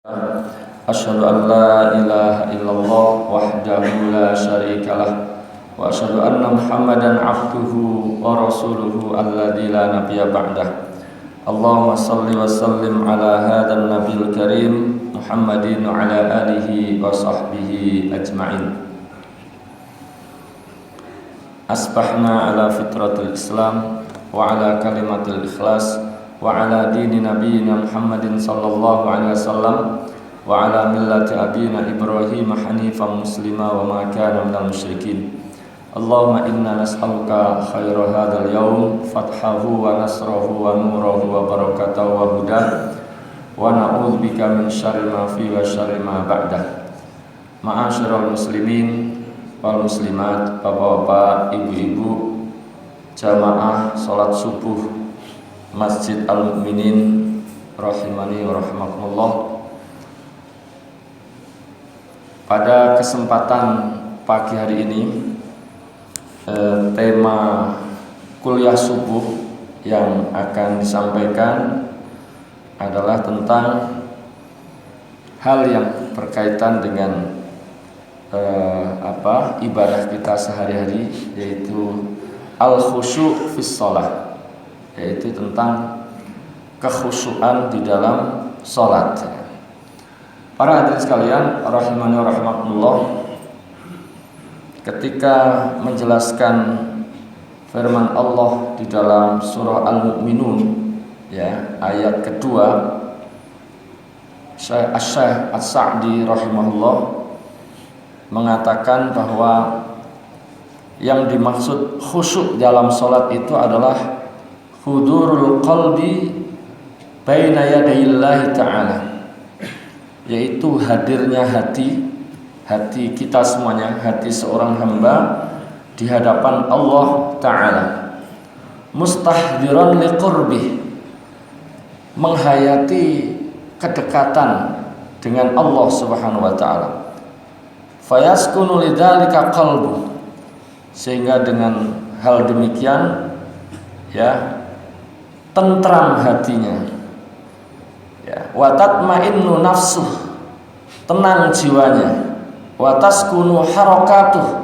Asyhadu an la ilaha illallah wahdahu la syarikalah wa asyhadu anna Muhammadan abduhu wa rasuluhu alladzi la nabiyya ba'dah. Allahumma shalli wa sallim ala hadzal nabiyil karim Muhammadin wa ala alihi wa sahbihi ajma'in. Asbahna ala fitratil Islam wa ala kalimatil ikhlas wa ala dini nabiyyina Muhammadin sallallahu alaihi wasallam wa ala millati abina Ibrahim hanifan muslima wa ma kana minal musyrikin. Allahumma inna nas'aluka khaira hadzal yaum fathahu wa nasrahu wa nurahu wa barakatahu wa hudah wa na'udzubika min syarri ma fi wa syarri ma ba'dah. Ma'asyiral muslimin wal muslimat, bapak-bapak, ibu-ibu, jamaah salat subuh Masjid Al-Mu'minin rahimani wa rahimakumullah. Pada kesempatan pagi hari ini tema kuliah subuh yang akan disampaikan adalah tentang hal yang berkaitan dengan ibadah kita sehari-hari, yaitu al-khusyu' fis shalah, yaitu tentang kekhusyuan di dalam salat. Para hadirin sekalian rahimani wa rahimakumullah, ketika menjelaskan firman Allah di dalam surah Al-Mu'minun, ya, ayat kedua, Syekh As-Sa'di rahimahullah mengatakan bahwa yang dimaksud khusyuk dalam salat itu adalah hudurul qalbi baina yadayillahi ta'ala, yaitu hadirnya hati kita semuanya, hati seorang hamba di hadapan Allah Ta'ala, mustahdiran liqurbih, menghayati kedekatan dengan Allah Subhanahu wa Ta'ala, fayaskunu lidzalika qalbu, sehingga dengan hal demikian, ya, tentram hatinya, ya, wa tatma'innu nafsuh, tenang jiwanya, wa taskunu harakatuh,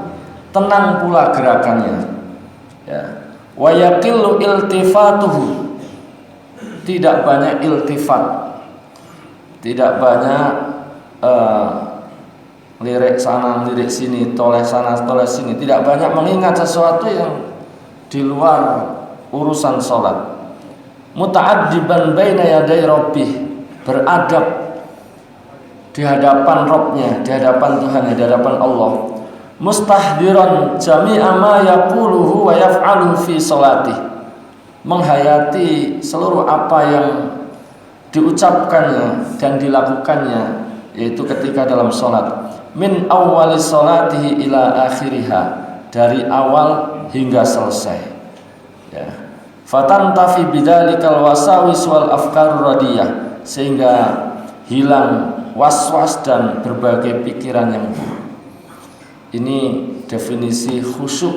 tenang pula gerakannya, ya, wa yaqillu iltifatuhu, tidak banyak iltifat, tidak banyak lirik sana lirik sini, toleh sana toleh sini, tidak banyak mengingat sesuatu yang di luar urusan salat. Muta'addiban baina yaday rabbih, beradab di hadapan Rabbnya, di hadapan Tuhannya, di hadapan Allah. Mustahdiran jami'a ma yaquluhu wa yaf'alu fi salatih, menghayati seluruh apa yang diucapkannya dan dilakukannya, yaitu ketika dalam salat. Min awwali salatihi ila akhiriha, dari awal hingga selesai, ya. Fatantafi bidzalikal wasawis wal afkarur radiyah, sehingga hilang was-was dan berbagai pikiran yang buruk. Ini definisi khusyuk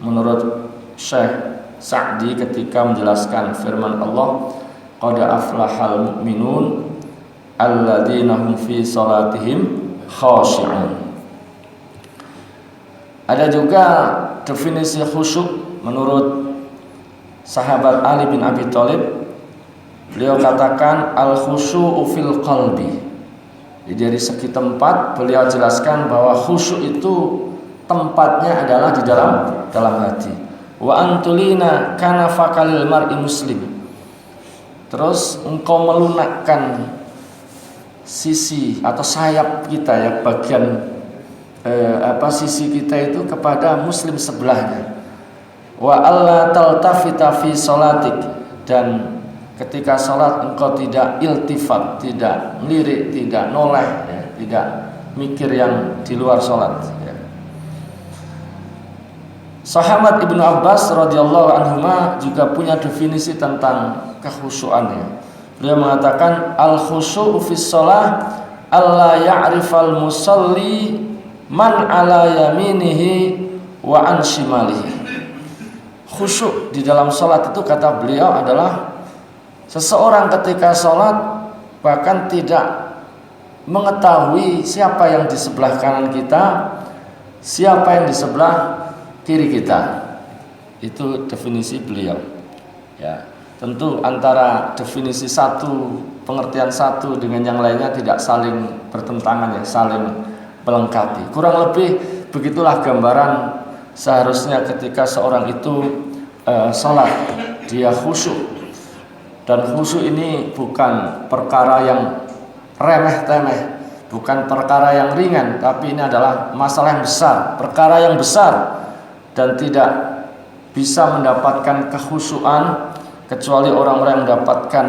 menurut Syekh Sa'di ketika menjelaskan firman Allah, qad aflahal mu'minun alladzina hum fi salatihim khashi'un. Ada juga definisi khusyuk menurut sahabat Ali bin Abi Thalib. Beliau katakan al-khusyu'u fil qalbi. Jadi dari segi tempat beliau jelaskan bahwa khusyuk itu tempatnya adalah di dalam hati. Wa antulina kana fakalil mar'i muslim. Terus engkau melunakkan sisi atau sayap kita, ya, bagian sisi kita itu kepada muslim sebelahnya. Wa alla taltafita fi sholatik, dan ketika salat engkau tidak iltifat, tidak melirik, tidak noleh, ya, tidak mikir yang di luar salat, ya. Sahabat Ibnu Abbas radhiyallahu anhuma juga punya definisi tentang kekhusyuannya. Beliau mengatakan al-khusyu'u fis shalah alla ya'rifal musalli man ala yaminihi wa an shimalihi. Khusyuk di dalam salat itu, kata beliau, adalah seseorang ketika salat bahkan tidak mengetahui siapa yang di sebelah kanan kita, siapa yang di sebelah kiri kita. Itu definisi beliau. Ya, tentu antara definisi satu, pengertian satu dengan yang lainnya tidak saling bertentangan, ya, saling melengkapi. Kurang lebih begitulah gambaran seharusnya ketika seorang itu sholat, dia khusyuk. Dan khusyuk ini bukan perkara yang remeh-temeh, bukan perkara yang ringan, tapi ini adalah masalah yang besar, perkara yang besar, dan tidak bisa mendapatkan kekhusyuan kecuali orang-orang yang mendapatkan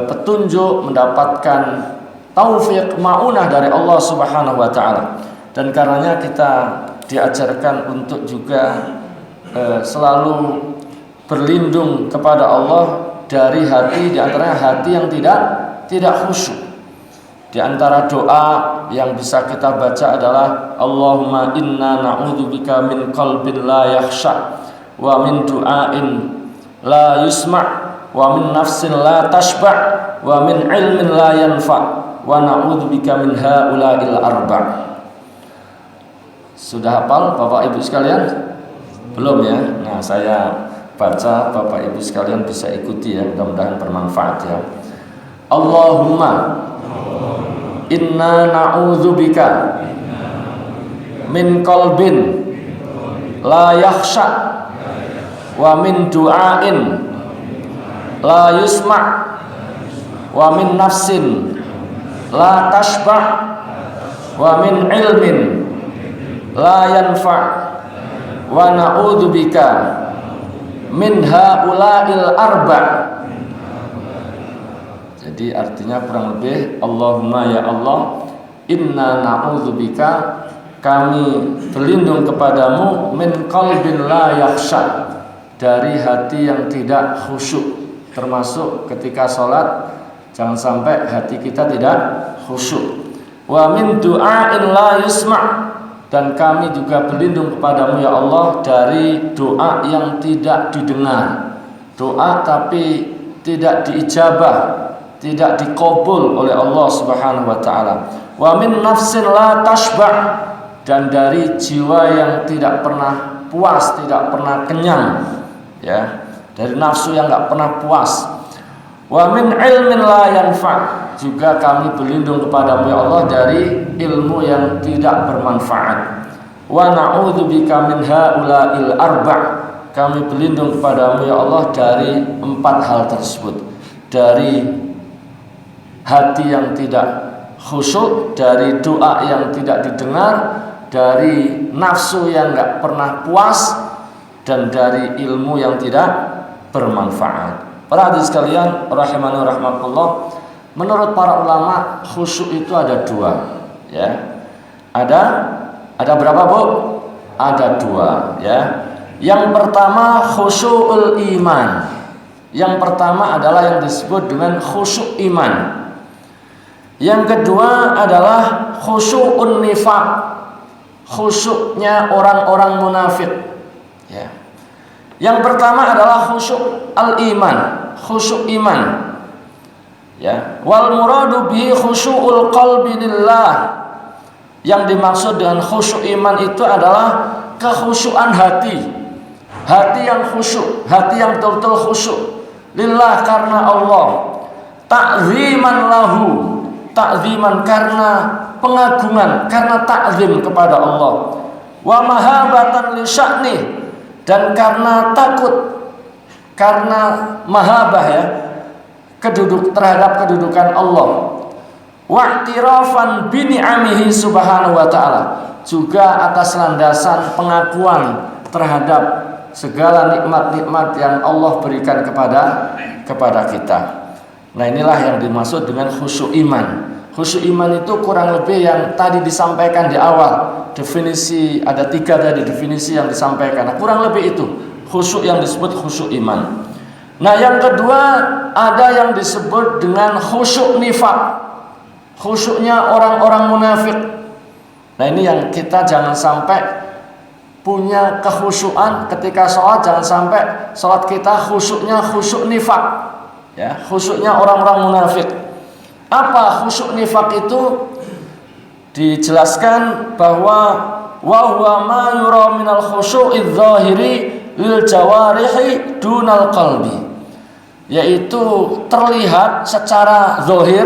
petunjuk, mendapatkan taufik, ma'unah dari Allah Subhanahu wa taala. Dan karenanya kita diajarkan untuk juga selalu berlindung kepada Allah dari hati, di antaranya hati yang tidak khusyuk. Di antara doa yang bisa kita baca adalah Allahumma inna na'udzubika min qalbin la yakhsha, wa min du'ain la yusma', wa min nafsin la tashba', wa min ilmin la yanfa', wa na'udzubika min haula'il arba'. Sudah hafal Bapak Ibu sekalian? Belum ya? Nah, saya baca, Bapak Ibu sekalian bisa ikuti ya, mudah-mudahan bermanfaat ya. Allahumma inna na'udzubika min qalbin la yakhsha, wa min du'ain la yusma', wa min nafsin la tashba', wa min ilmin la yanfa', wa na'udzubika min haula'il arba'. Jadi artinya kurang lebih, Allahumma ya Allah, inna na'udzubika, kami berlindung kepadamu, min qalbin la yakhsha, dari hati yang tidak khusyuk. Termasuk ketika sholat, jangan sampai hati kita tidak khusyuk. Wa min du'ain la yusma', dan kami juga berlindung kepadamu ya Allah dari doa yang tidak didengar, doa tapi tidak diijabah, tidak dikabul oleh Allah Subhanahu wa taala. Wa min nafsin la tashba', dan dari jiwa yang tidak pernah puas, tidak pernah kenyang, ya, dari nafsu yang enggak pernah puas. Wa min ilmin la yanfa', juga kami berlindung kepadamu ya Allah dari ilmu yang tidak bermanfaat. Wa na'udzubika min haula'il arba', kami berlindung kepadamu ya Allah dari 4 hal tersebut, dari hati yang tidak khusyuk, dari doa yang tidak didengar, dari nafsu yang enggak pernah puas, dan dari ilmu yang tidak bermanfaat. Para hadirin sekalian rahimani rahmatullah, menurut para ulama khusyuk itu ada 2, ya. Ada berapa, Bu? Ada 2, ya. Yang pertama khusyukul iman. Yang pertama adalah yang disebut dengan khusyuk iman. Yang kedua adalah khusyukun nifaq, khusyuknya orang-orang munafik, ya. Yang pertama adalah khusyuk al-iman, khusyuk iman, ya. Wal muradu bihi khusyukul qalbi lillah. Yang dimaksud dengan khusyuk iman itu adalah kekhusyukan hati, hati yang khusyuk, hati yang betul-betul khusyuk lillah, karena Allah, ta'ziman lahu, ta'ziman karena pengagungan, karena ta'zim kepada Allah, wa mahabatan li sya'ni, dan karena takut, karena mahabah, ya, terhadap kedudukan Allah, wa'tirafan bi ni'amihi subhanahu wa ta'ala, juga atas landasan pengakuan terhadap segala nikmat-nikmat yang Allah berikan kepada kita. Nah, inilah yang dimaksud dengan khusyuk iman. Khusyuk iman itu kurang lebih yang tadi disampaikan di awal. Definisi, ada 3 tadi definisi yang disampaikan. Nah, kurang lebih itu khusyuk yang disebut khusyuk iman. Nah, yang kedua ada yang disebut dengan khusyuk nifaq, khusyuknya orang-orang munafik. Nah, ini yang kita jangan sampai punya kekhusyuan ketika sholat, jangan sampai sholat kita khusyuknya khusyuk nifaq, ya, khusyuknya orang-orang munafik. Apa khusyuk nifak itu? Dijelaskan bahwa wa huwa ma yura minal khusyu'idz zahiri lil jawarihi dunal qalbi, yaitu terlihat secara zahir,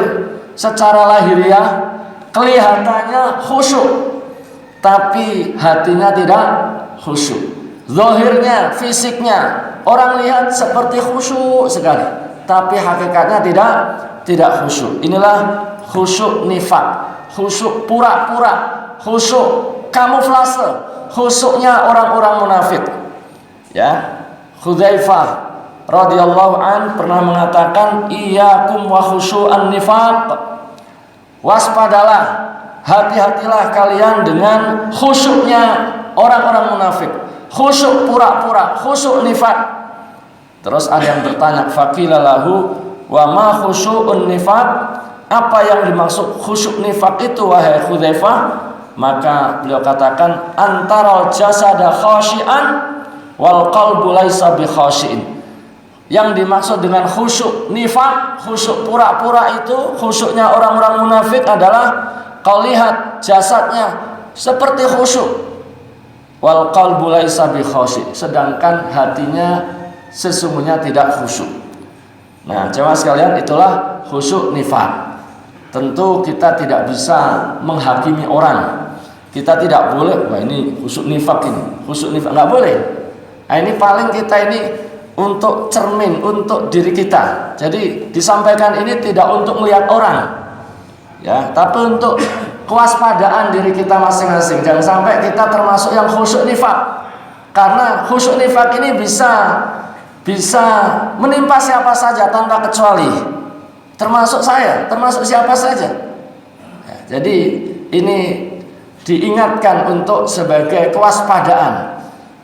secara lahiriah kelihatannya khusyuk tapi hatinya tidak khusyuk. Zahirnya, fisiknya orang lihat seperti khusyuk sekali, tapi hakikatnya tidak khusyuk. Inilah khusyuk nifak, khusyuk pura-pura, khusyuk kamuflase, khusyuknya orang-orang munafik. Ya, Hudzaifah radhiyallahu an pernah mengatakan, iyyakum wa khusyu'an nifaq. Waspadalah, hati-hatilah kalian dengan khusyuknya orang-orang munafik, khusyuk pura-pura, khusyuk nifak. Terus ada yang bertanya, faqila lahu wa ma khusyu'un nifaq? Apa yang dimaksud khusyuk nifak itu wahai Hudzaifah? Maka beliau katakan, antara jasada khasyian wal qalbu laisa bi khasyiin. Yang dimaksud dengan khusyuk nifak, khusyuk pura-pura itu, khusyuknya orang-orang munafik adalah kau lihat jasadnya seperti khusyuk, wal qalbu laisa bi khasyi, sedangkan hatinya sesungguhnya tidak khusyuk. Nah, jemaah sekalian, itulah khusyuk nifak. Tentu kita tidak bisa menghakimi orang. Kita tidak boleh, wah ini khusyuk nifak, ini khusyuk nifak, nggak boleh. Nah, ini paling kita ini untuk cermin, untuk diri kita. Jadi disampaikan ini tidak untuk melihat orang, ya, tapi untuk kewaspadaan diri kita masing-masing. Jangan sampai kita termasuk yang khusyuk nifak, karena khusyuk nifak ini bisa menimpa siapa saja tanpa kecuali, termasuk saya, termasuk siapa saja. Ya, jadi ini diingatkan untuk sebagai kewaspadaan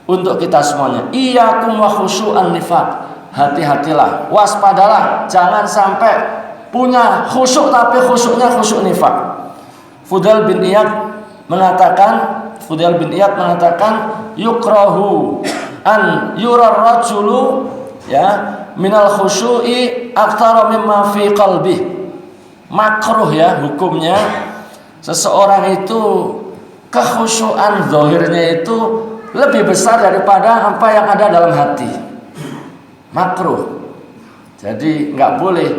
untuk kita semuanya. Iyyakum wa khusyu'an nifaq. Hati-hatilah, waspadalah, jangan sampai punya khusyuk tapi khusyuknya khusyuk nifaq. Fudail bin Iyad mengatakan yukrahu an yurar rajulu, ya, minal khusyu'i aktsara mimma fi qalbih. Makruh, ya, hukumnya seseorang itu kekhusyuan zahirnya itu lebih besar daripada apa yang ada dalam hati. Makruh. Jadi nggak boleh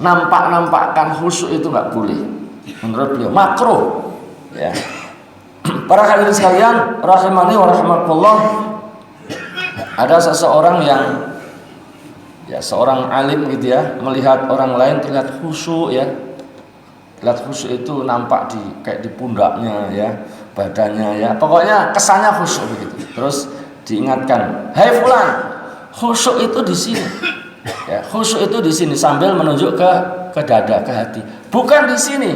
nampak-nampakkan khusyuk, itu nggak boleh. Menurut beliau makruh. Ya. Para hadirin sekalian, rahimani wa rahimakumullah, ada seseorang yang, ya, seorang alim gitu ya, melihat orang lain terlihat khusyuk, ya. Lihat khusyuk itu nampak kayak di pundaknya, ya, badannya, ya, pokoknya kesannya khusyuk begitu. Terus diingatkan, hai fulan, khusyuk itu di sini, ya, khusyuk itu di sini, sambil menunjuk ke dada, ke hati, bukan di sini,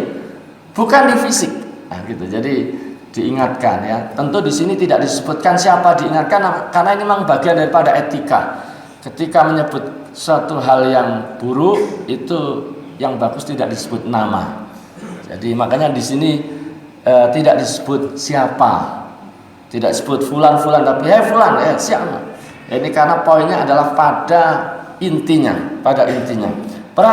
bukan di fisik. Nah, gitu. Jadi diingatkan, ya. Tentu di sini tidak disebutkan siapa diingatkan, karena ini memang bagian daripada etika. Ketika menyebut suatu hal yang buruk, itu yang bagus tidak disebut nama. Jadi makanya di sini tidak disebut siapa, tidak disebut fulan, tapi hey fulan, siapa? Ini karena poinnya adalah pada intinya, Para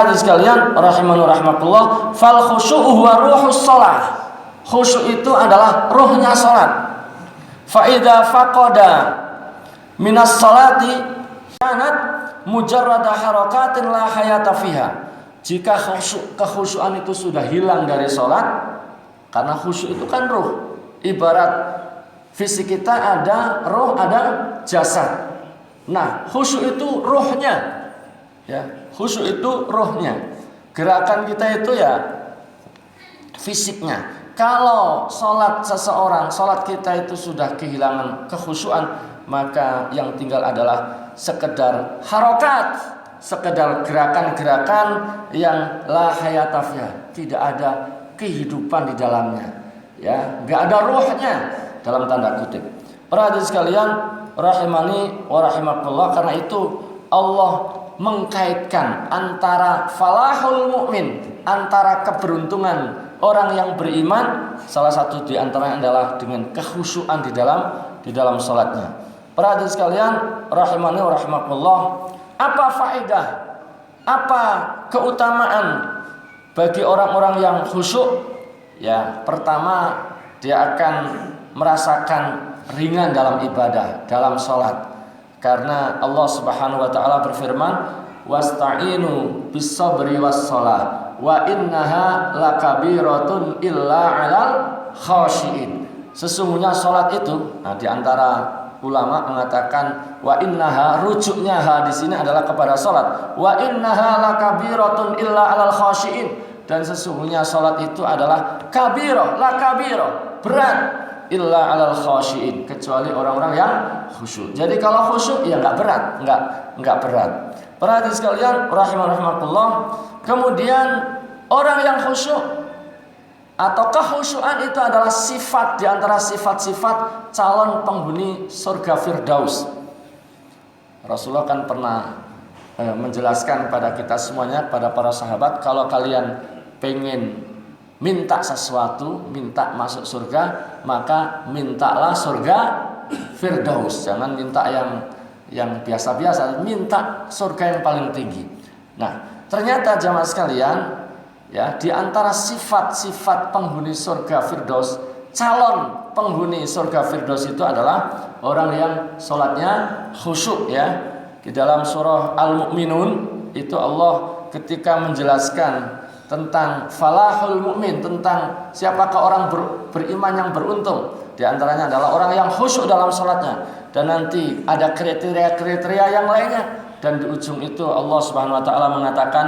hadirin sekalian, rahimani rahimakumullah, fal khusyu'u huwa ruhus shalah. Khusyuk itu adalah ruhnya salat. Fa idza faqada minas salati kanat mujarrada harakatin la hayata fiha. Jika kekhusyuan itu sudah hilang dari sholat, karena khusyuk itu kan ruh, ibarat fisik kita ada ruh, ada jasad. Nah, khusyuk itu ruhnya, ya, khusyuk itu ruhnya. Gerakan kita itu, ya, fisiknya. Kalau sholat seseorang, sholat kita itu sudah kehilangan kekhusyuan, maka yang tinggal adalah sekedar harokat, sekedar gerakan-gerakan yang la hayata fiha, tidak ada kehidupan di dalamnya, ya, enggak ada ruhnya dalam tanda kutip. Para hadirin sekalian, rahimani wa rahimakumullah, karena itu Allah mengkaitkan antara falahul mukmin, antara keberuntungan orang yang beriman, salah satu di antaranya adalah dengan kekhusyuan di dalam salatnya. Para hadirin sekalian, rahimani wa rahimakumullah, apa faedah, apa keutamaan Bagi orang-orang yang khusyuk, ya, pertama dia akan merasakan ringan dalam ibadah, dalam sholat. Karena Allah Subhanahu wa taala berfirman, "Wasta'inu bis-sabri was-shalah, wa innaha lakabiratun illa 'alal khashiin." Sesungguhnya sholat itu, nah, di antara ulama mengatakan wa innaha, rujuknya ha di sini adalah kepada salat. Wa innaha lakabiratun illa 'alal khashiin, dan sesungguhnya salat itu adalah kabirah, lakabirah, berat, illa 'alal khashiin, kecuali orang-orang yang khusyuk. Jadi kalau khusyuk ya enggak berat, enggak berat. Para hadirin sekalian rahimakumullah, kemudian orang yang khusyuk atau kekhusyuan itu adalah sifat di antara sifat-sifat calon penghuni surga Firdaus. Rasulullah kan pernah menjelaskan pada kita semuanya, pada para sahabat, kalau kalian pengen minta sesuatu, minta masuk surga, maka mintalah surga Firdaus. Jangan minta yang biasa-biasa, minta surga yang paling tinggi. Nah, ternyata jamaah sekalian, ya, di antara sifat-sifat penghuni surga Firdaus, calon penghuni surga Firdaus itu adalah orang yang sholatnya khusyuk, ya. Di dalam surah Al-Mu'minun itu Allah ketika menjelaskan tentang falahul mu'min, tentang siapakah orang beriman yang beruntung, di antaranya adalah orang yang khusyuk dalam sholatnya. Dan nanti ada kriteria-kriteria yang lainnya, dan di ujung itu Allah Subhanahu wa taala mengatakan,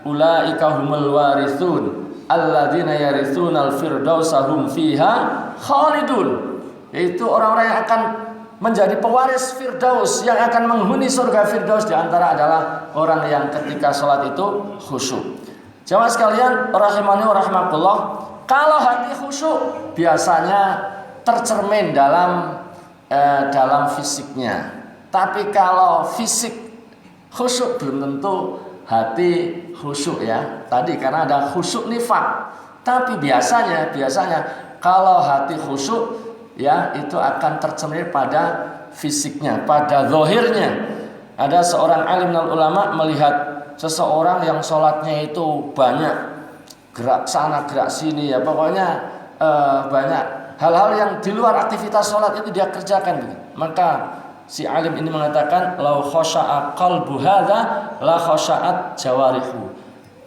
ulaika humul warithun alladzina yarithunal firdausa hum fiha khalidun, yaitu orang-orang yang akan menjadi pewaris Firdaus, yang akan menghuni surga Firdaus. Di antara adalah orang yang ketika sholat itu khusyuk. Jamaah sekalian rahimani wa rahimakumullah, kalau hati khusyuk biasanya tercermin dalam fisiknya. Tapi kalau fisik khusyuk belum tentu hati khusyuk, ya. Tadi karena ada khusyuk nifak. Tapi biasanya kalau hati khusyuk, ya, itu akan tercermin pada fisiknya, pada zahirnya. Ada seorang alim dan ulama melihat seseorang yang sholatnya itu banyak gerak sana gerak sini, ya, pokoknya banyak hal-hal yang di luar aktivitas sholat itu dia kerjakan. Maka si alim ini mengatakan, lau khasha'a qalbu hadza la khasha'at jawarihu.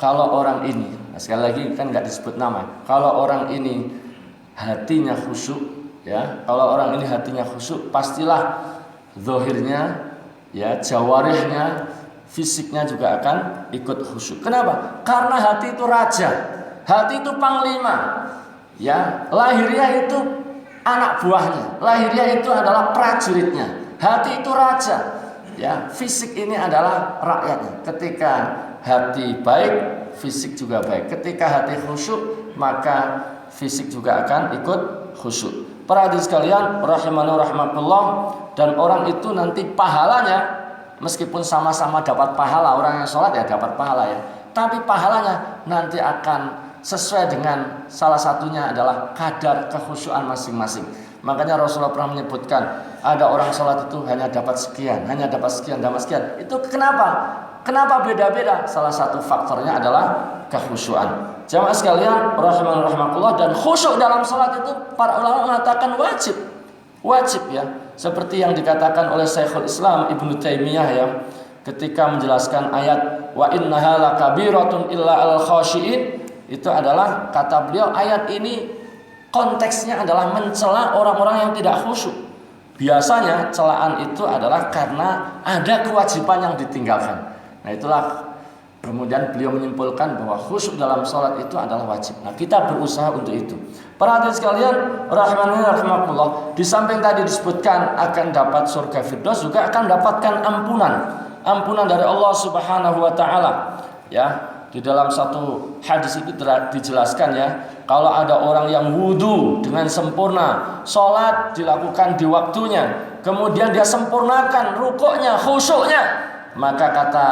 Kalau orang ini, nah sekali lagi kan enggak disebut nama, kalau orang ini hatinya khusyuk, ya, kalau orang ini hatinya khusyuk, pastilah zahirnya, ya, jawarihnya, fisiknya juga akan ikut khusyuk. Kenapa? Karena hati itu raja, hati itu panglima, ya, lahiriah itu anak buahnya, lahiriah itu adalah prajuritnya. Hati itu raja, ya, fisik ini adalah rakyatnya. Ketika hati baik, fisik juga baik. Ketika hati khusyuk, maka fisik juga akan ikut khusyuk. Para hadirin sekalian rahimani rahimakumullah, dan orang itu nanti pahalanya, meskipun sama-sama dapat pahala, orang yang sholat ya dapat pahala, ya, tapi pahalanya nanti akan sesuai dengan salah satunya adalah kadar kekhusyuan masing-masing. Makanya Rasulullah pernah menyebutkan, ada orang sholat itu hanya dapat sekian, dapat sekian. Itu kenapa? Kenapa beda-beda? Salah satu faktornya adalah kekhusyuan. Jamaah sekalian rahimani rahimakumullah, dan khusyuk dalam sholat itu para ulama mengatakan wajib, ya. Seperti yang dikatakan oleh Syekhul Islam Ibnu Taimiyah, ya, ketika menjelaskan ayat wa innaha lakabiratun illa 'alal khashiin, itu adalah kata beliau, ayat ini konteksnya adalah mencela orang-orang yang tidak khusyuk. Biasanya celaan itu adalah karena ada kewajiban yang ditinggalkan. Nah, itulah kemudian beliau menyimpulkan bahwa khusyuk dalam sholat itu adalah wajib. Nah, kita berusaha untuk itu. Para hadirin sekalian rahimani rahimakumullah, di samping tadi disebutkan akan dapat surga Firdaus, juga akan dapatkan ampunan dari Allah Subhanahu wa taala, ya. Di dalam satu hadis itu dijelaskan, ya, kalau ada orang yang wudu dengan sempurna, sholat dilakukan di waktunya, kemudian dia sempurnakan rukuknya, khusyuknya, maka kata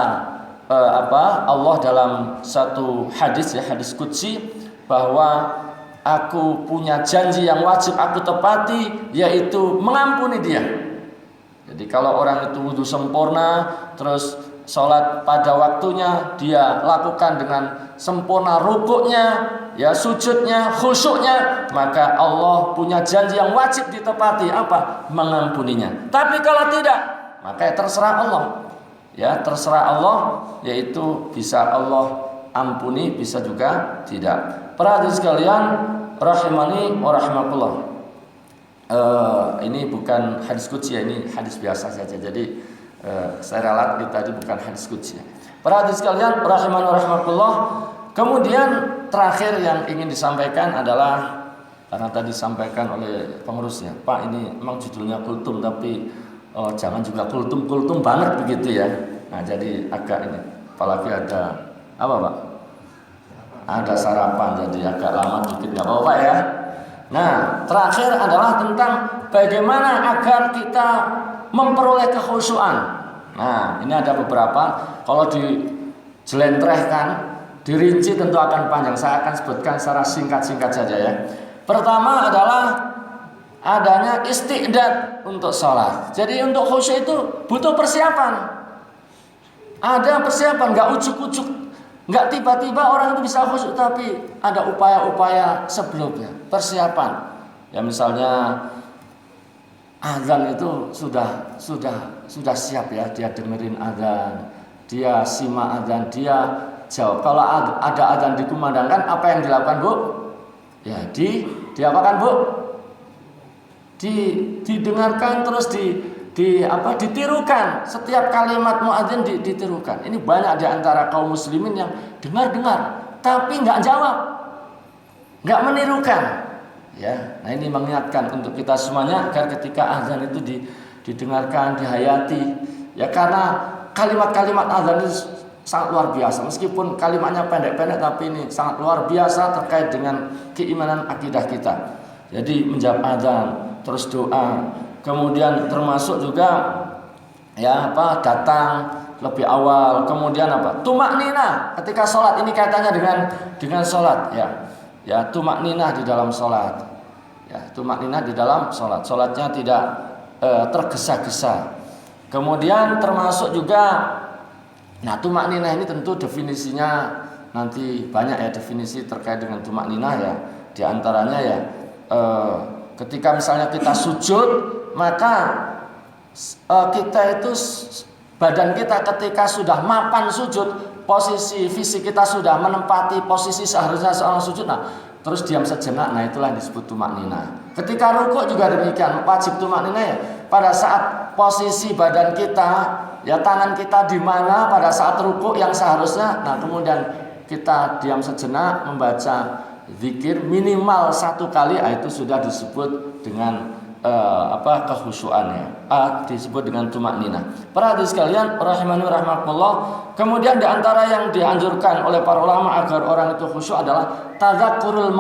Allah dalam satu hadis, ya, hadis qudsi, bahwa aku punya janji yang wajib aku tepati, yaitu mengampuni dia. Jadi kalau orang itu wudu sempurna, terus sholat pada waktunya, dia lakukan dengan sempurna rukuknya, ya sujudnya, khusyuknya, maka Allah punya janji yang wajib ditepati, apa? Mengampuninya. Tapi kalau tidak, maka terserah Allah. Ya, terserah Allah, yaitu bisa Allah ampuni, bisa juga tidak. Para hadirin sekalian, rahimani wa rahimakumullah. Ini bukan hadis qudsi, ini hadis biasa saja. Jadi saya ralat tadi bukan hadis qudsi. Para hadirin sekalian, rahimani wa rahimakumullah. Kemudian terakhir yang ingin disampaikan adalah, karena tadi disampaikan oleh pengurusnya, Pak, ini memang judulnya kultum, tapi jangan juga kultum banget begitu ya. Nah, jadi agak ini, apalagi ada apa Pak? Ada sarapan, jadi agak lama dikit, nggak apa-apa ya. Nah, terakhir adalah tentang bagaimana agar kita memperoleh kekhusyuan. Nah, ini ada beberapa. Kalau dijelentrehkan, dirinci tentu akan panjang. Saya akan sebutkan secara singkat-singkat saja ya. Pertama adalah adanya istiqdad untuk sholat. Jadi untuk khusyuk itu butuh persiapan. Ada persiapan, nggak ujuk-ujuk, nggak tiba-tiba orang itu bisa khusyuk, tapi ada upaya-upaya sebelumnya, persiapan. Ya misalnya azan itu sudah siap ya, dia dengerin azan, dia simak azan, dia jawab. Kalau ada azan dikumandangkan, apa yang dilakukan Bu? Ya diapakan Bu? Didengarkan, terus ditirukan. Setiap kalimat muadzin ditirukan. Ini banyak di antara kaum muslimin yang dengar tapi nggak jawab, nggak menirukan. Ya, nah ini mengingatkan untuk kita semuanya agar ketika azan itu didengarkan, dihayati. Ya karena kalimat-kalimat azan itu sangat luar biasa. Meskipun kalimatnya pendek-pendek, tapi ini sangat luar biasa terkait dengan keimanan akidah kita. Jadi menjawab azan, terus doa. Kemudian termasuk juga datang lebih awal. Kemudian tumak nina ketika sholat, ini kaitannya dengan sholat ya tumak nina di dalam sholat, ya tumak nina di dalam sholat, sholatnya tidak tergesa-gesa. Kemudian termasuk juga, nah tumak nina ini tentu definisinya nanti banyak ya, definisi terkait dengan tumak nina ya. Di antaranya ya ketika misalnya kita sujud, maka kita itu badan kita ketika sudah mapan sujud, posisi fisik kita sudah menempati posisi seharusnya seorang sujud, nah terus diam sejenak, nah itulah yang disebut tumak nina. Ketika rukuk juga demikian, wajib tumak nina ya. Pada saat posisi badan kita, ya tangan kita di mana pada saat rukuk yang seharusnya, nah kemudian kita diam sejenak membaca zikir minimal 1 kali, itu sudah disebut dengan kekhusyuannya, disebut dengan tumak nina. Para hadirin sekalian, rahimani rahimakumullah. Kemudian di antara yang dianjurkan oleh para ulama agar orang itu khusyuk adalah tadzakkurul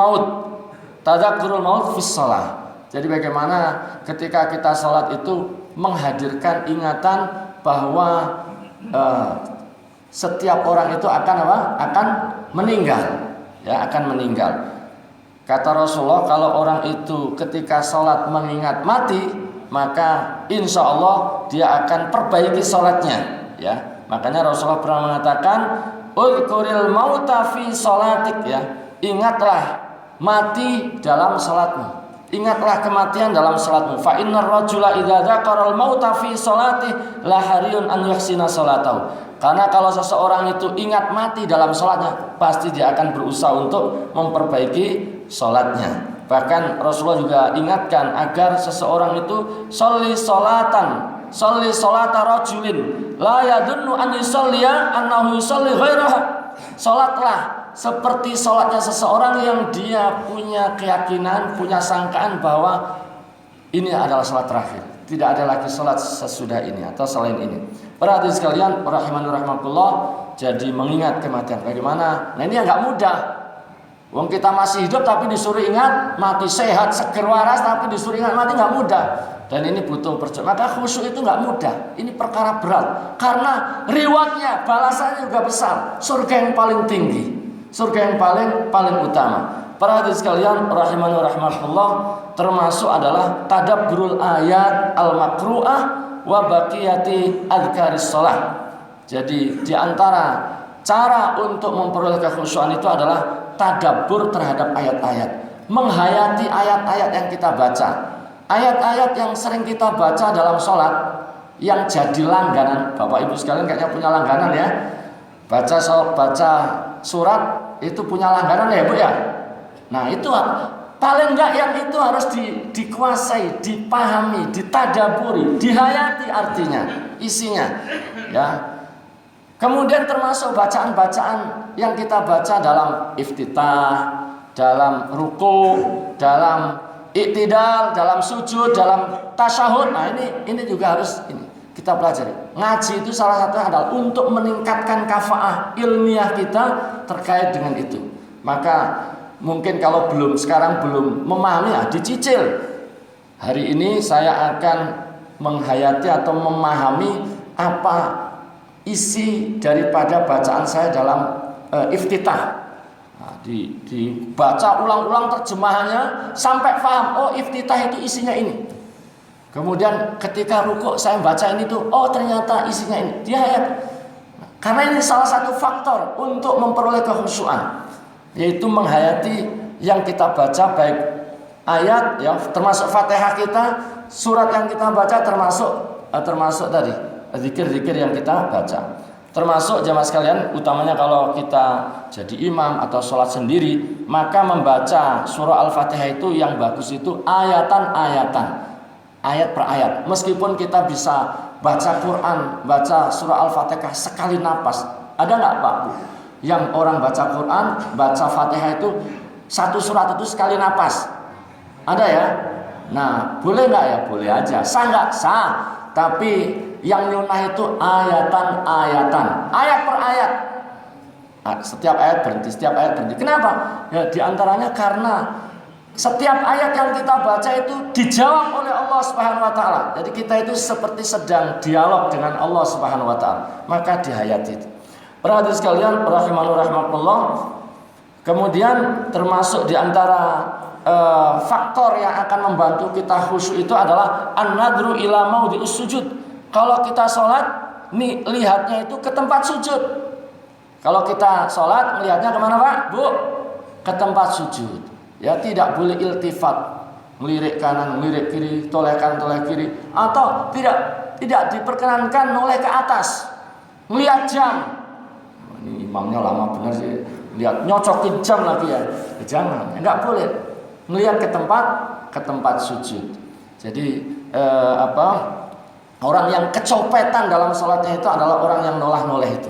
maut fi shalah. Jadi bagaimana ketika kita sholat itu menghadirkan ingatan bahwa setiap orang itu akan meninggal, ya akan meninggal. Kata Rasulullah, kalau orang itu ketika sholat mengingat mati, maka insya Allah dia akan perbaiki sholatnya. Ya, makanya Rasulullah pernah mengatakan, "Udhkuril mauta fi sholatik," ya, ingatlah mati dalam sholatmu, ingatlah kematian dalam sholatmu. Fa innar rajula idza dzakaral mauta fi sholatihi la hariyun an yuhsina sholatahu. Karena kalau seseorang itu ingat mati dalam sholatnya, pasti dia akan berusaha untuk memperbaiki sholatnya. Bahkan Rasulullah juga ingatkan agar seseorang itu sholli sholata rajulin la yadunnu an yusalliya annahu yusalli ghairaha. Sholatlah seperti sholatnya seseorang yang dia punya keyakinan, punya sangkaan bahwa ini adalah sholat terakhir, tidak ada lagi sholat sesudah ini atau selain ini. Para hadirin sekalian, rahimani rahimakumullah, jadi mengingat kematian bagaimana? Nah ini yang nggak mudah. Wong kita masih hidup tapi disuruh ingat mati, sehat seger waras tapi disuruh ingat mati, nggak mudah. Dan ini butuh perjuangan. Maka khusyuk itu nggak mudah. Ini perkara berat karena rewardnya, balasannya juga besar. Surga yang paling tinggi, surga yang paling utama. Para hadirin sekalian, rahimani rahimakumullah, termasuk adalah tadabburul ayat al-makru'ah wa baqiyati adhkaris shalah. Jadi di antara cara untuk memperoleh kekhusyuan itu adalah tadabbur terhadap ayat-ayat, menghayati ayat-ayat yang kita baca. Ayat-ayat yang sering kita baca dalam sholat yang jadi langganan. Bapak Ibu sekalian kayaknya punya langganan ya. Baca surat itu punya langganan ya Bu ya. Nah itu paling enggak yang itu harus dikuasai, dipahami, ditadaburi, dihayati artinya, isinya ya. Kemudian termasuk bacaan-bacaan yang kita baca dalam iftitah, dalam ruku, dalam iktidal, dalam sujud, dalam tasyahud. Nah ini juga harus kita pelajari. Ngaji itu salah satu adalah untuk meningkatkan kafaah ilmiah kita terkait dengan itu. Maka mungkin kalau sekarang belum memahami, dicicil. Hari ini saya akan menghayati atau memahami apa isi daripada bacaan saya dalam iftitah. Nah, dibaca ulang-ulang terjemahannya sampai paham. Oh, iftitah itu isinya ini. Kemudian ketika rukuk saya baca ini tuh, oh ternyata isinya ini. Dia ayat. Karena ini salah satu faktor untuk memperoleh kekhusyuan, yaitu menghayati yang kita baca, baik ayat ya, termasuk Fatihah kita, surat yang kita baca, termasuk tadi zikir-zikir yang kita baca. Termasuk jamaah sekalian, utamanya kalau kita jadi imam atau sholat sendiri, maka membaca surah Al-Fatihah itu yang bagus itu ayatan-ayatan, ayat per ayat. Meskipun kita bisa baca Quran, baca surah Al-Fatihah sekali napas. Ada nggak Pak Bu? Yang orang baca Quran, baca Fatihah itu satu surat itu sekali napas? Ada ya? Nah, boleh nggak ya? Boleh aja. Sah nggak? Sah. Tapi yang nyunah itu ayatan-ayatan, ayat per ayat. Setiap ayat berhenti. Kenapa? Ya diantaranya karena setiap ayat yang kita baca itu dijawab oleh Allah Subhanahu wa taala. Jadi kita itu seperti sedang dialog dengan Allah Subhanahu wa taala. Maka dihayati itu. Para hadirin sekalian, rahimanullah. Kemudian termasuk di antara faktor yang akan membantu kita khusyuk itu adalah an-nadru ila maudhi'us sujud. Kalau kita sholat, nih lihatnya itu ke tempat sujud. Kalau kita sholat, melihatnya kemana Pak? Bu? Ke tempat sujud. Ya tidak boleh iltifat, melirik kanan, melirik kiri, toleh kanan, toleh kiri, atau tidak diperkenankan noleh ke atas, melihat jam. Ini imamnya lama benar sih, lihat nyocokin jam lagi ya, jangan, enggak boleh. Melihat ke tempat sujud. Jadi orang yang kecopetan dalam sholatnya itu adalah orang yang noleh itu.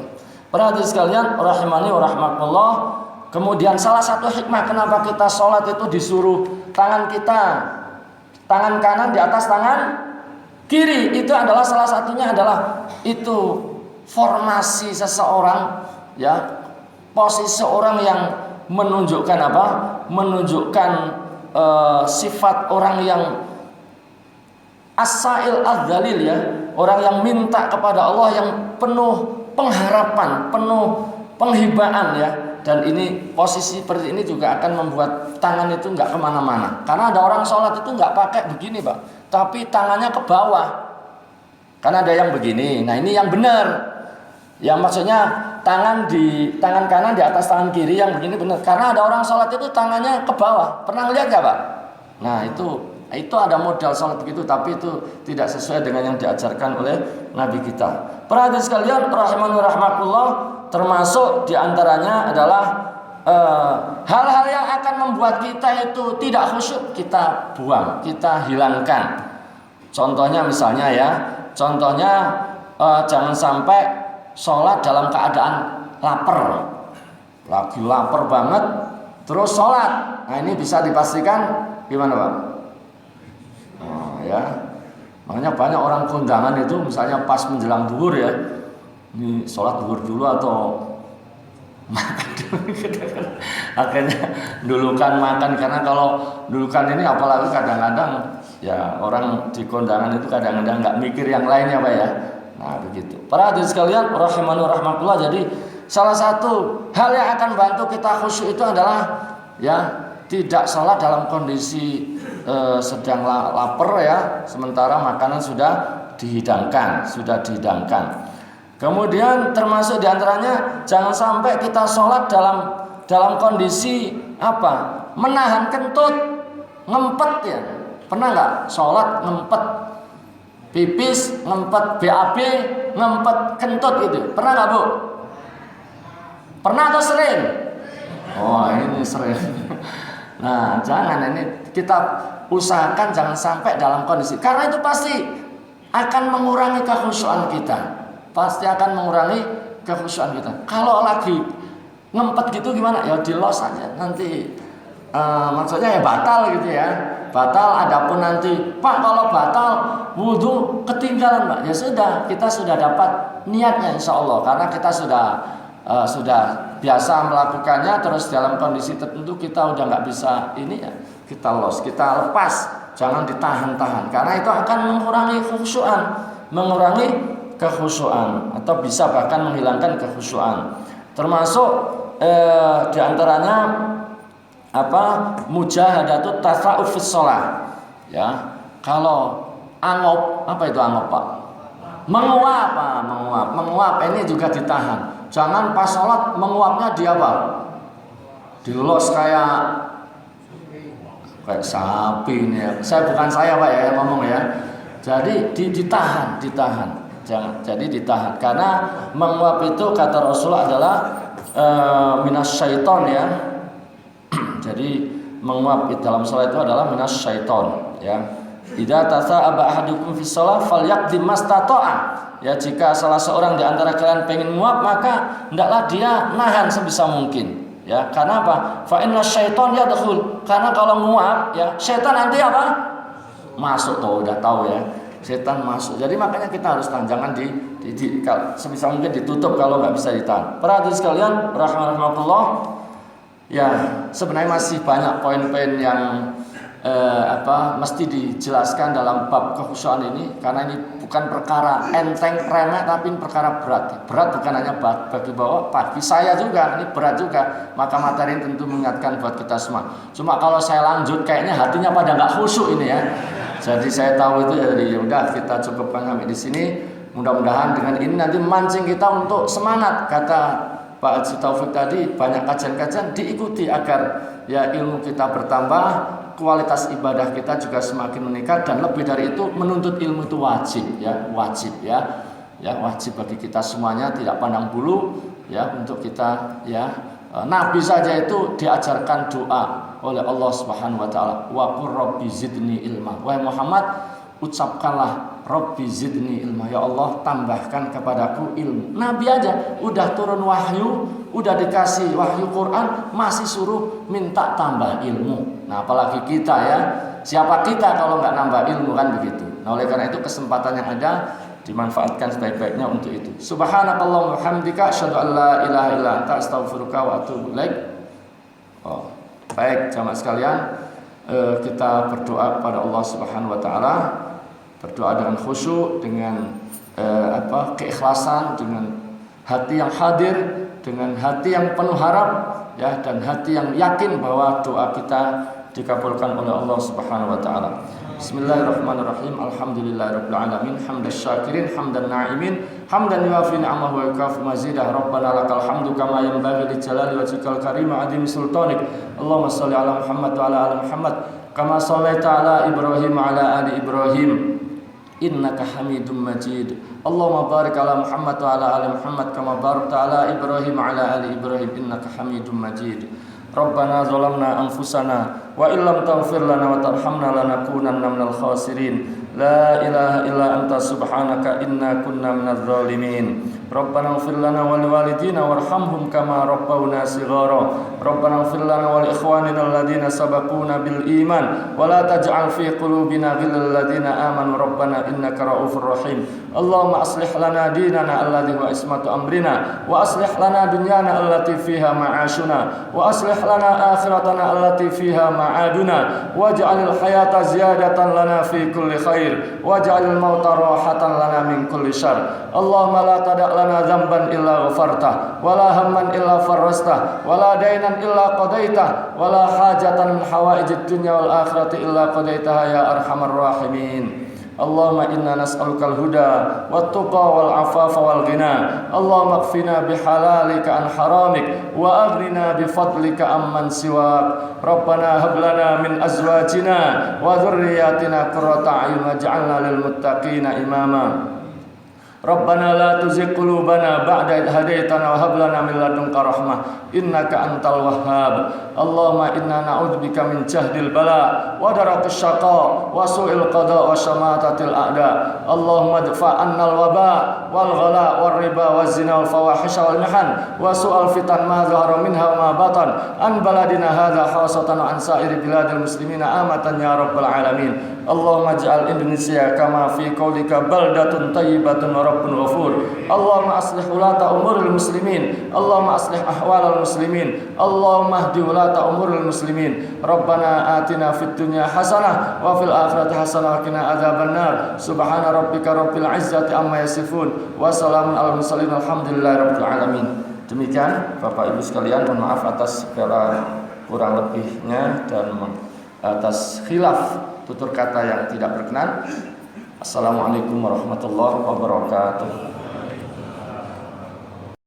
Para hadirin sekalian, rahimani wa rahmatullah. Kemudian salah satu hikmah kenapa kita sholat itu disuruh tangan kanan di atas tangan kiri, itu adalah salah satunya adalah itu formasi seseorang ya, posisi orang yang menunjukkan apa? Menunjukkan sifat orang yang as-sa'il az-zalil ya, orang yang minta kepada Allah, yang penuh pengharapan, penuh penghibaan ya. Dan ini posisi seperti ini juga akan membuat tangan itu nggak kemana-mana. Karena ada orang sholat itu nggak pakai begini Pak, tapi tangannya ke bawah. Karena ada yang begini. Nah ini yang benar. Yang maksudnya tangan kanan di atas tangan kiri, yang begini benar. Karena ada orang sholat itu tangannya ke bawah. Pernah lihat nggak Pak? Nah itu ada modal sholat begitu, tapi itu tidak sesuai dengan yang diajarkan oleh Nabi kita. Para hadirin sekalian, rahimani rahmatullah, termasuk diantaranya adalah hal-hal yang akan membuat kita itu tidak khusyuk, kita buang, kita hilangkan. Contohnya misalnya jangan sampai sholat dalam keadaan lapar, lagi lapar banget, terus sholat. Nah ini bisa dipastikan gimana Pak? Ya, makanya banyak orang kondangan itu misalnya pas menjelang zuhur ya, ini sholat zuhur dulu atau makan dulu, akhirnya dulukan makan. Karena kalau dulukan ini apalagi kadang-kadang ya orang di kondangan itu kadang-kadang nggak mikir yang lainnya Pak ya. Nah begitu. Para hadirin sekalian, rahimani rahmatullah. Jadi salah satu hal yang akan bantu kita khusyuk itu adalah ya tidak sholat dalam kondisi sedang lapar ya, sementara makanan sudah dihidangkan. Kemudian termasuk diantaranya jangan sampai kita sholat dalam kondisi apa? Menahan kentut, ngempet ya. Pernah nggak sholat ngempet, pipis ngempet, BAB ngempet kentut gitu? Pernah nggak Bu? Pernah atau sering? Oh ini sering. Nah jangan, ini kita usahakan jangan sampai dalam kondisi, karena itu pasti akan mengurangi kekhusyuan kita. Pasti akan mengurangi kekhusyuan kita. Kalau lagi ngempet gitu gimana? Ya di-los aja nanti. Maksudnya ya batal gitu ya. Batal, adapun nanti Pak kalau batal wudhu ketinggalan Pak, ya sudah, kita sudah dapat niatnya insya Allah, karena kita sudah biasa melakukannya. Terus dalam kondisi tertentu kita udah nggak bisa ini ya, kita los, kita lepas, jangan ditahan-tahan, karena itu akan mengurangi kekhusyuan atau bisa bahkan menghilangkan kekhusyuan. Termasuk diantaranya apa? Mujahadatut tasawuf fis shalah. Ya, kalau angop, apa itu angop Pak? Menguap ini juga ditahan. Jangan pas sholat menguapnya di apa? Dilos kayak sapi ini ya. Bukan saya Pak ya yang ngomong ya. Jadi ditahan. Jangan, jadi ditahan, karena menguap itu kata Rasulullah adalah minas syaiton ya. Jadi menguap dalam sholat itu adalah minas syaiton ya. Idza tasa'aba ahadukum fi shalah falyaqdim mastata'a. Ya, jika salah seorang di antara kalian pengen menguap, maka hendaklah dia nahan sebisa mungkin. Ya, karena apa? Fa inna syaiton yadkhul. Karena kalau menguap ya, setan nanti apa? Masuk tuh, udah tahu ya. Setan masuk. Jadi makanya kita harus tahan, jangan sebisa mungkin ditutup kalau nggak bisa ditahan. Para hadirin sekalian, rahmatullah. Ya, sebenarnya masih banyak poin-poin yang mesti dijelaskan dalam bab kekhusyuan ini, karena ini bukan perkara enteng remeh, tapi perkara berat. Berat bukan hanya bagi bagi saya juga, ini berat juga. Maka materi ini tentu mengingatkan buat kita semua. Cuma kalau saya lanjut kayaknya hatinya pada nggak khusyuk ini ya. Jadi saya tahu itu, jadi udah kita cukupkan sampai di sini. Mudah-mudahan dengan ini nanti memancing kita untuk semangat. Kata Pak Haji Taufik tadi, banyak kajian-kajian diikuti agar ya ilmu kita bertambah, kualitas ibadah kita juga semakin meningkat, dan lebih dari itu menuntut ilmu itu wajib ya, wajib bagi kita semuanya, tidak pandang bulu ya, untuk kita ya. Nabi saja itu diajarkan doa oleh Allah Subhanahu wa taala, wa qur rabbi zidni ilma. Wahai Muhammad, ucapkanlah Rabbi zidni ilma, ya Allah tambahkan kepadaku ilmu. Nabi aja udah turun wahyu, udah dikasih wahyu Quran, masih suruh minta tambah ilmu. Nah apalagi kita ya, siapa kita kalau nggak nambah ilmu, kan begitu. Nah oleh karena itu kesempatan yang ada dimanfaatkan sebaik-baiknya untuk itu. Subhanakallahumma wa bihamdika asyhadu an la ilaha illa anta astaghfiruka wa atubu ilaik. Baik jamaah sekalian, kita berdoa kepada Allah Subhanahu wa taala. Berdoa dengan khusyuk, dengan keikhlasan, dengan hati yang hadir, dengan hati yang penuh harap ya, dan hati yang yakin bahwa doa kita dikabulkan oleh Allah Subhanahu wa taala. Bismillahirrahmanirrahim. Alhamdulillahirabbil alamin, hamdasy syakirin, hamdan na'imin, hamdan yuwafi ni'amahu wa yukafi mazidah. Rabbana lakal hamdu kama yanbaghi li jalali wajhikal karim wa 'azimi sultanik. Allahumma shalli ala Muhammad wa ala ali Muhammad kama shallaita ala Ibrahim wa ala ali Ibrahim innaka Hamidum Majid. Allahumma barik ala Muhammad wa ala ali Muhammad kama barakta ala Ibrahim wa ala ali Ibrahim innaka Hamidum Majid. Rabbana zalamna anfusana wa illam taghfir lana wa tarhamna lanakunanna minal khasirin. La ilaha illa anta subhanaka inna kunna minadh dhalimin. Rabbana ighfir lana wa liwalidina warhamhum kama rabbawna shighara. Rabbana ighfir lana wa li ikhwanina alladhina sabaquna bil iman wa la taj'al fi qulubina ghillal ladzina amanu rabbana innaka ra'ufur rahim. Allahumma aslih lana dinana alladhi huwa ismatu amrina wa aslih lana dunyana allati fiha ma'ashuna wa aslih lana akhiratana allati fiha ma'aduna waj'alil hayata ziyadatan lana fi kulli khair waj'alil mauta rahatan lana min kulli syarr. Allahumma la tada' lana dhanban illa ghafartah wa la hamman illa farrastah wa la dainan illa qadaitah wa la hajatan min hawaijid dunya wal akhirati illa qadaitaha ya arhamar rahimin. Allahumma inna nas'alukal huda wat-tuqa wal afafa wal ghina. Allahumma qfina bihalalika an haramik wa aghnina bifadlika amman siwak. Rabbana hab lana min azwajina wa dhurriyyatina qurrata a'yun waj'alna lil muttaqina imama. Rabbana la tuzigh qulubana ba'da idh hadaitana wa hab lana min ladunka rahmah innaka antal wahhab. Allahumma inna na'udzubika min jahdil bala wa darakis syaqa wa su'il qada wa syamatatil a'da. Allahumma dfa' annal waba wal ghala war riba waz zina wal fawahisha wal mihan wa su'al fitan ma zahara minha wa ma batan an baladina hadza khasatan wa an sa'iri biladil muslimina amatan ya rabbal alamin. Allahumma ij'al Indonesia kama fi qaulika baldatun thayyibatun wa rabbun ghafur. Allahumma aslih ulata umuril muslimin. Allahumma aslih ahwalal muslimin. Allahumma hdi ulata umuril muslimin. Rabbana atina fid dunya hasanah wa fil akhirati hasanah wa qina adzabannar. Subhana rabbika rabbil izzati amma yasifun wa salamun alal mursalin walhamdulillahi rabbil alamin. Demikian Bapak Ibu sekalian, mohon maaf atas segala kurang lebihnya dan atas khilaf tutur kata yang tidak berkenan. Assalamualaikum warahmatullahi wabarakatuh.